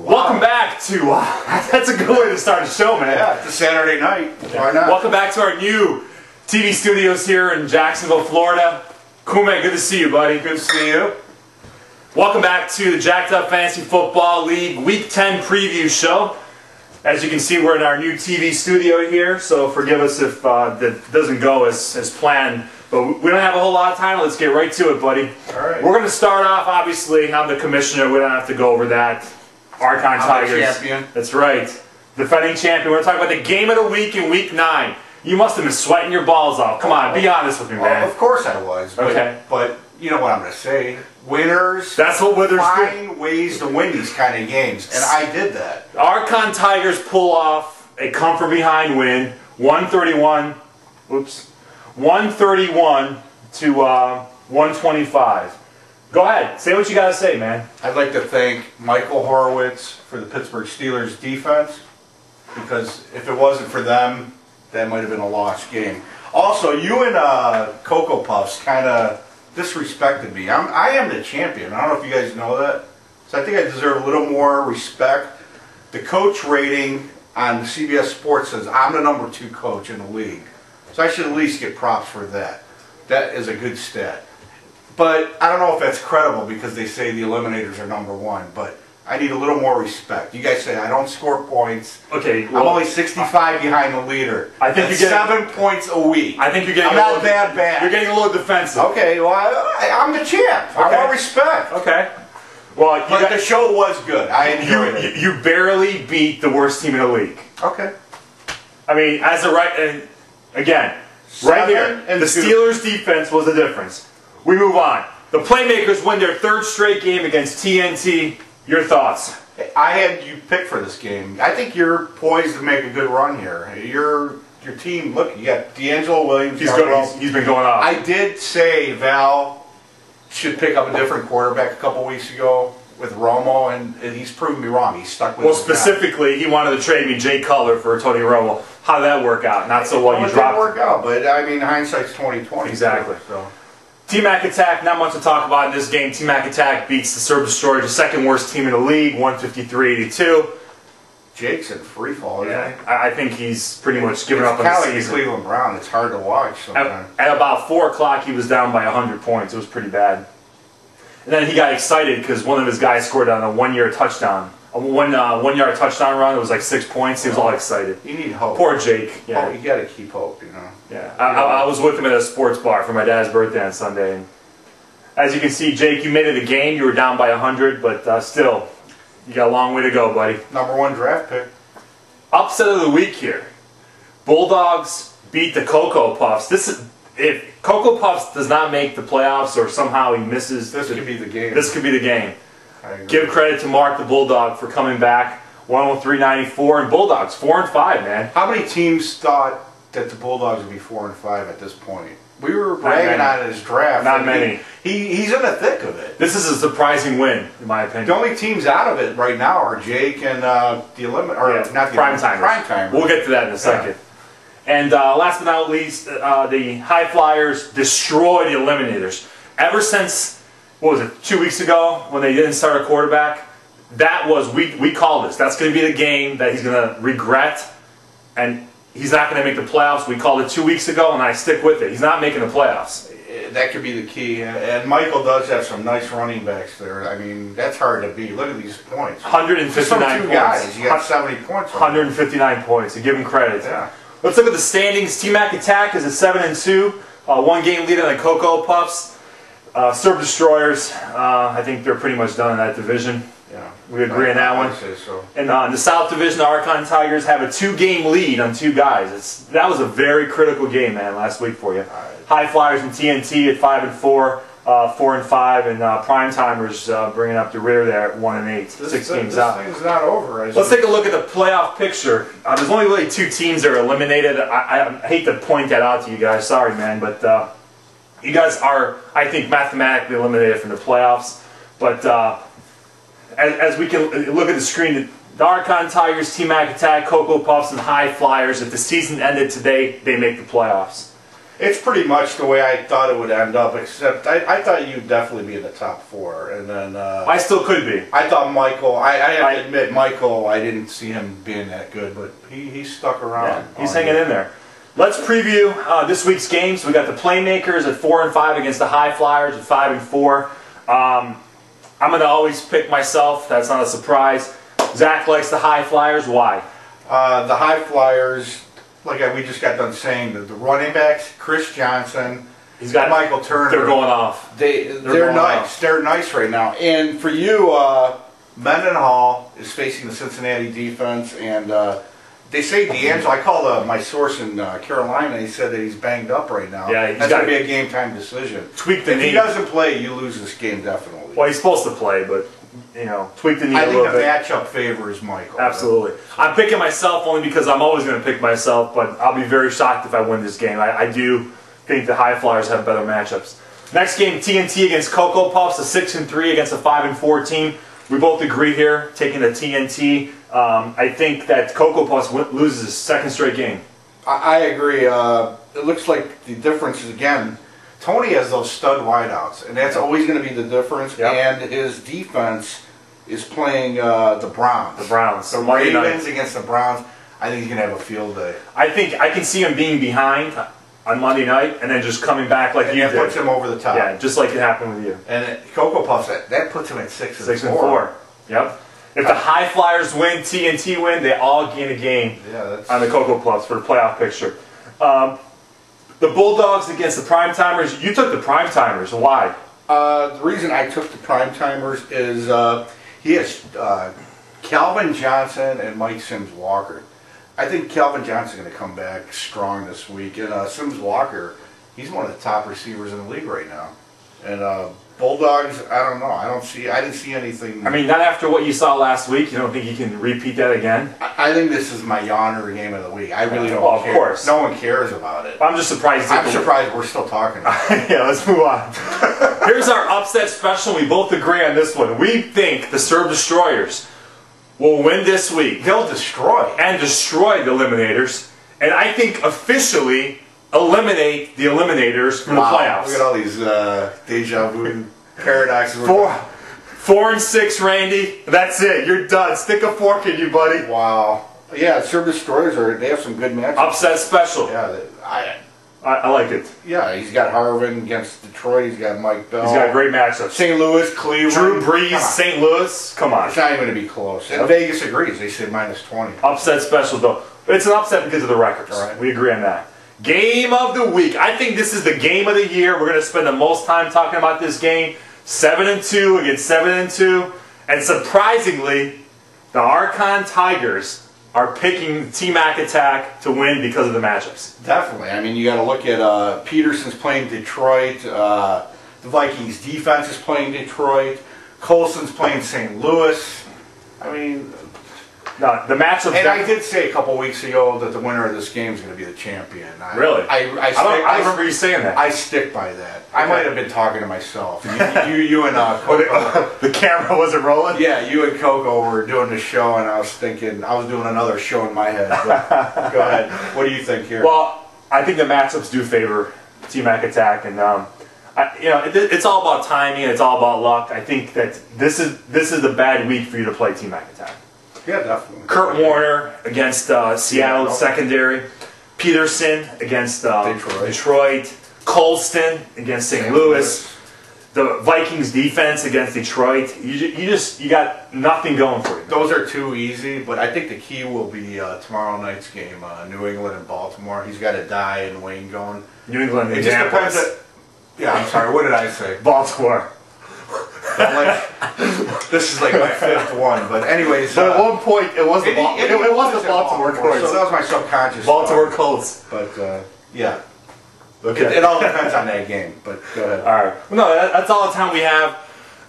Welcome back to, that's a good way to start the show, man. Yeah, it's a Saturday night. Why not? Welcome back to our new TV studios here in Jacksonville, Florida. Commish, good to see you, buddy. Good to see you. Welcome back to the Jacked Up Fantasy Football League Week 10 preview show. As you can see, we're in our new TV studio here, so forgive us if that doesn't go as planned. But we don't have a whole lot of time. Let's get right to it, buddy. All right. We're going to start off, obviously, I'm the commissioner. We don't have to go over that. Archon Tigers. Champion. That's right. Defending champion. We're talking about the game of the week in Week 9. You must have been sweating your balls off. Come on, be honest with me, man. Well, of course I was. But, okay. But you know what I'm going to say. Winners. That's what winners find ways to win these kind of games, and I did that. Archon Tigers pull off a come from behind win, 131. Oops, 131 to 125. Go ahead, say what you got to say, man. I'd like to thank Michael Horowitz for the Pittsburgh Steelers defense, because if it wasn't for them, that might have been a lost game. Also, you and Cocoa Puffs kind of disrespected me. I am the champion. I don't know if you guys know that. So I think I deserve a little more respect. The coach rating on CBS Sports says I'm the #2 coach in the league. So I should at least get props for that. That is a good stat. But I don't know if that's credible because they say the eliminators are #1. But I need a little more respect. You guys say I don't score points. Okay, well, I'm only 65 behind the leader. I think you're getting 7 points a week. I think you're getting. I'm not that bad. You're getting a little defensive. Okay, well I'm the champ. Okay. I want respect. Okay. Well, but the show was good. I enjoyed it. You barely beat the worst team in the league. Okay. I mean, as a again, right here, the Steelers' defense was the difference. We move on. The Playmakers win their 3rd straight game against TNT. Your thoughts? I had you pick for this game. I think you're poised to make a good run here. Your team, look, you got D'Angelo Williams. He's been going off. I did say Val should pick up a different quarterback a couple weeks ago with Romo, and he's proven me wrong. He's stuck with. Well, specifically, he wanted to trade me Jay Cutler for Tony Romo. How did that work out? Not so well. You dropped. It didn't work out, but I mean, hindsight's 20/20. Exactly. So. T-Mac Attack, not much to talk about in this game. T-Mac Attack beats the Serb Destroyers, the 2nd worst team in the league, 153-82. Jake's in free fall. Yeah, I think he's pretty much given up on the season. It's kind of like Cleveland Brown. It's hard to watch sometimes. At about 4 o'clock, he was down by 100 points. It was pretty bad. And then he got excited because one of his guys scored on a 1-yard touchdown. A one-yard touchdown run. It was like 6 points. He was all excited. You need hope. Poor Jake. Yeah. Oh, you got to keep hope, you know. Yeah. I was with him at a sports bar for my dad's birthday on Sunday. And as you can see, Jake, you made it a game. You were down by 100, but still, you got a long way to go, buddy. #1 draft pick. Upset of the week here. Bulldogs beat the Cocoa Puffs. If Cocoa Puffs does not make the playoffs or somehow he misses, this could be the game. This could be the game. Give credit to Mark the Bulldog for coming back, 103-94, and Bulldogs 4-5, man. How many teams thought that the Bulldogs would be 4-5 at this point? We were bragging on his draft. Not many. He's in the thick of it. This is a surprising win, in my opinion. The only teams out of it right now are Jake and not the Prime Timers. We'll get to that in a second. Yeah. And last but not least, the High Flyers destroy the Eliminators. Ever since, what was it, 2 weeks ago when they didn't start a quarterback, that was, we called this. That's going to be the game that he's going to regret, and he's not going to make the playoffs. We called it 2 weeks ago, and I stick with it. He's not making the playoffs. That could be the key. And Michael does have some nice running backs there. I mean, that's hard to beat. Look at these points. 159 points. Guys, you got 70 points. 159 points. You give him credit. Yeah. Let's look at the standings. T-Mac Attack is at 7-2. 1 game lead on the Cocoa Puffs. Serb Destroyers, I think they're pretty much done in that division. Yeah. We agree on that one. I'd say so. And in the South Division, the Archon Tigers have a 2-game lead on 2 guys. That was a very critical game, man, last week for you. Right. High Flyers and TNT at 5-4, 4-5, and Prime Timers bringing up the rear there at 1-8. 6 games out. This thing's not over. Let's take a look at the playoff picture. There's only really 2 teams that are eliminated. I hate to point that out to you guys. Sorry, man, but you guys are, I think, mathematically eliminated from the playoffs. But as we can look at the screen, the Archon Tigers, T-Mac Attack, Cocoa Puffs, and High Flyers, if the season ended today, they make the playoffs. It's pretty much the way I thought it would end up, except I thought you'd definitely be in the top 4. And then I still could be. I thought Michael, I have to admit, Michael, I didn't see him being that good, but he stuck around. Yeah, he's hanging in there. Let's preview this week's games. We got the Playmakers at 4-5 against the High Flyers at 5-4. I'm going to always pick myself. That's not a surprise. Zach likes the High Flyers. Why? The High Flyers, like we just got done saying, the running backs, Chris Johnson, he's got Michael Turner. They're going off. They're nice. Off. They're nice right now. And for you, Mendenhall is facing the Cincinnati defense, and they say D'Angelo. I called my source in Carolina. He said that he's banged up right now. Yeah, that's going to be a game time decision. Tweak the knee. If he doesn't play, you lose this game definitely. Well, he's supposed to play, but tweak the knee a little bit. I think the matchup favors Michael. Absolutely. I'm picking myself only because I'm always going to pick myself, but I'll be very shocked if I win this game. I do think the High Flyers have better matchups. Next game, TNT against Cocoa Puffs, a 6-3 against a 5-4 team. We both agree here, taking the TNT. I think that Cocoa Puffs loses his 2nd straight game. I agree. It looks like the difference is, again, Tony has those stud wideouts, and that's always going to be the difference. Yep. And his defense is playing the Browns. The Browns. The Ravens against the Browns. I think he's going to have a field day. I think I can see him being behind on Monday night and then just coming back like you did. And that puts him over the top. Yeah, just like it happened with you. And Cocoa Puffs, that puts him at 6-4. Yep. If the High Flyers win, TNT win, they all gain a game on the Cocoa Puffs for the playoff picture. The Bulldogs against the Primetimers. You took the Primetimers. Why? The reason I took the Primetimers is he has Calvin Johnson and Mike Sims-Walker. I think Calvin Johnson's going to come back strong this week. And Sims-Walker, he's one of the top receivers in the league right now. And Bulldogs, I don't know. I didn't see anything. I mean, not after what you saw last week. You don't think you can repeat that again? I think this is my yawner game of the week. I really don't care. Of course. No one cares about it. I'm just surprised. I'm surprised we're still talking about it. Yeah, let's move on. Here's our upset special. We both agree on this one. We think the Serb Destroyers will win this week. They'll destroy. And destroy the Eliminators. And I think officially eliminate the Eliminators from the playoffs. Look at all these deja vu paradoxes. 4-6, Randy. That's it. You're done. Stick a fork in you, buddy. Wow. Yeah, Serb Destroyers they have some good matchups. Upset special. Yeah, I like it. Yeah, he's got Harvin against Detroit. He's got Mike Bell. He's got great matchups. St. Louis, Cleveland. Drew Brees, St. Louis. Come on. It's not even going to be close. And Vegas agrees. They said -20. Upset special, though. It's an upset because of the records. Right. We agree on that. Game of the week. I think this is the game of the year. We're going to spend the most time talking about this game. 7-2 against 7-2. And surprisingly, the Archon Tigers are picking T-Mac Attack to win because of the matchups. Definitely. I mean, you got to look at Peterson's playing Detroit. The Vikings defense is playing Detroit. Colson's playing St. Louis. I mean, no, the matchups. And I did say a couple weeks ago that the winner of this game is going to be the champion. Really? I remember you saying that. I stick by that. Okay. I might have been talking to myself. You and Coco. The camera wasn't rolling? Yeah, you and Coco were doing the show, and I was thinking, I was doing another show in my head. But go ahead. What do you think here? Well, I think the matchups do favor T-Mac Attack, and it's all about timing. It's all about luck. I think that this is a bad week for you to play T-Mac Attack. Yeah, definitely. Kurt Warner against Seattle secondary. Peterson against Detroit. Colston against St. Louis. The Vikings defense against Detroit. You got nothing going for you. Those are too easy, but I think the key will be tomorrow night's game, New England and Baltimore. He's got a die and Wayne going. New England and It just depends. Yeah, I'm sorry. What did I say? Baltimore. This is like my 5th one, but anyways. But at one point, it was the Baltimore Colts. So that was my subconscious. Baltimore Colts. But yeah, it all depends on that game. But go ahead. All right. Well, no, that's all the time we have.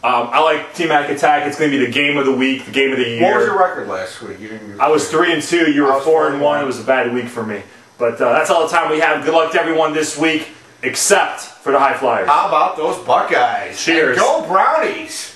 I like T-Mac Attack. It's going to be the game of the week, the game of the year. What was your record last week? I was 3-2. You were 4-1. It was a bad week for me. But that's all the time we have. Good luck to everyone this week, except for the High Flyers. How about those Buckeyes? Cheers. And go Brownies!